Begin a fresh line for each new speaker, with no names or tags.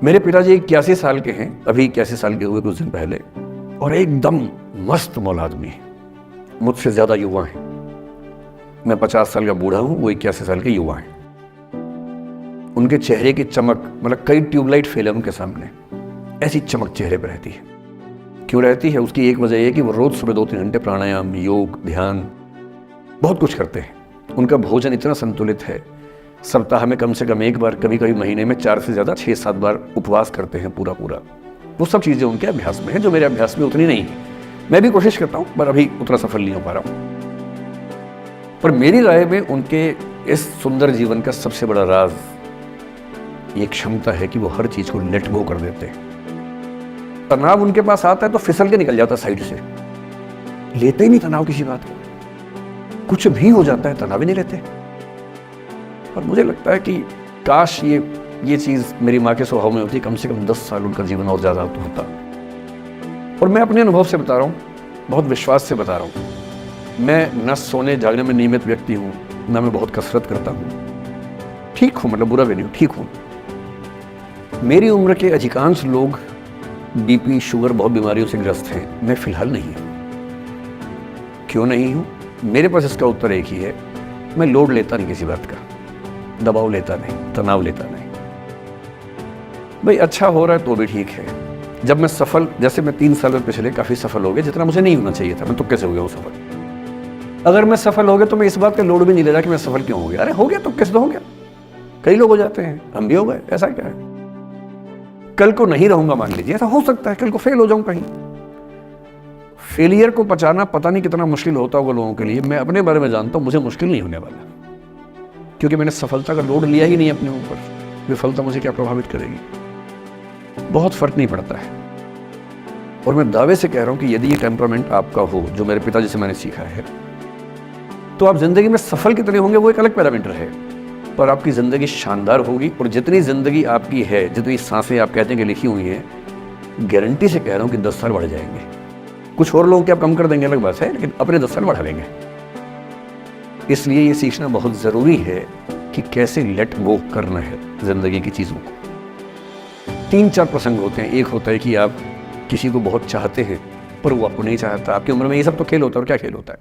मेरे पिताजी 81 साल के हैं, अभी 81 साल के हुए कुछ दिन पहले, और एकदम मस्त मौल आदमी है, मुझसे ज्यादा युवा हैं। मैं 50 साल का बूढ़ा हूं, वो 81 साल के युवा हैं। उनके चेहरे की चमक, मतलब कई ट्यूबलाइट फेल है उनके सामने, ऐसी चमक चेहरे पर रहती है। क्यों रहती है? उसकी एक वजह यह कि वो रोज सुबह 2-3 घंटे प्राणायाम, योग, ध्यान, बहुत कुछ करते हैं। उनका भोजन इतना संतुलित है, सप्ताह में कम से कम एक बार, कभी कभी महीने में 4 से ज्यादा 6-7 बार उपवास करते हैं पूरा। वो सब चीजें उनके अभ्यास में है जो मेरे अभ्यास में उतनी नहीं है। मैं भी कोशिश करता हूं पर अभी उतना सफल नहीं हो पा रहा हूं। पर मेरी राय में उनके इस सुंदर जीवन का सबसे बड़ा राज ये क्षमता है कि वो हर चीज को लेट गो कर देते हैं। तनाव उनके पास आता है तो फिसल के निकल जाता साइड से, लेते ही नहीं तनाव किसी बात को। कुछ भी हो जाता है तनाव ही नहीं लेते। और मुझे लगता है कि काश ये चीज मेरी माँ के स्वभाव में होती, कम से कम 10 साल उनका जीवन और ज्यादा होता। और मैं अपने अनुभव से बता रहा हूँ, बहुत विश्वास से बता रहा हूँ। मैं न सोने जागने में नियमित व्यक्ति हूँ, न मैं बहुत कसरत करता हूँ। ठीक हूँ, मतलब बुरा भी नहीं हूँ, ठीक हूँ। मेरी उम्र के अधिकांश लोग बीपी, शुगर, बहुत बीमारियों से ग्रस्त हैं। मैं फिलहाल नहीं हूँ। क्यों नहीं हूँ? मेरे पास इसका उत्तर एक ही है, मैं लोड लेता नहीं किसी बात का, दबाव लेता नहीं, तनाव लेता नहीं। भाई अच्छा हो रहा है तो भी ठीक है। जब मैं सफल, जैसे मैं 3 साल में पिछले काफी सफल हो गया, जितना मुझे नहीं होना चाहिए था, मैं तो कैसे हो गया हूँ सफल। अगर मैं सफल हो गया तो मैं इस बात का लोड भी नहीं ले रहा कि मैं सफल क्यों हो गया। अरे हो गया तो कैसे हो गया, कई लोग हो जाते हैं, हम भी हो गए, ऐसा क्या है। कल को नहीं रहूंगा, मान लीजिए, ऐसा हो सकता है, कल को फेल हो जाऊं कहीं। फेलियर को पचाना पता नहीं कितना मुश्किल होता होगा लोगों के लिए। मैं अपने बारे में जानता हूं, मुझे मुश्किल नहीं होने वाला, क्योंकि मैंने सफलता का लोड लिया ही नहीं अपने ऊपर। विफलता मुझे क्या प्रभावित करेगी? बहुत फर्क नहीं पड़ता है। और मैं दावे से कह रहा हूं कि यदि ये टेम्परामेंट आपका हो, जो मेरे पिताजी से मैंने सीखा है, तो आप जिंदगी में सफल कितने होंगे वो एक अलग पैरामीटर है, पर आपकी जिंदगी शानदार होगी। और जितनी जिंदगी आपकी है, जितनी सांसें आप कहते हैं कि लिखी हुई हैं, गारंटी से कह रहा हूं कि 10 साल बढ़ जाएंगे। कुछ और लोगों के आप कम कर देंगे, अलग बात है, लेकिन अपने 10 साल बढ़ा लेंगे। इसलिए ये सीखना बहुत जरूरी है कि कैसे लेट गो करना है जिंदगी की चीजों को। 3-4 प्रसंग होते हैं। एक होता है कि आप किसी को बहुत चाहते हैं पर वो आपको नहीं चाहता। आपकी उम्र में ये सब तो खेल होता है, और क्या खेल होता है।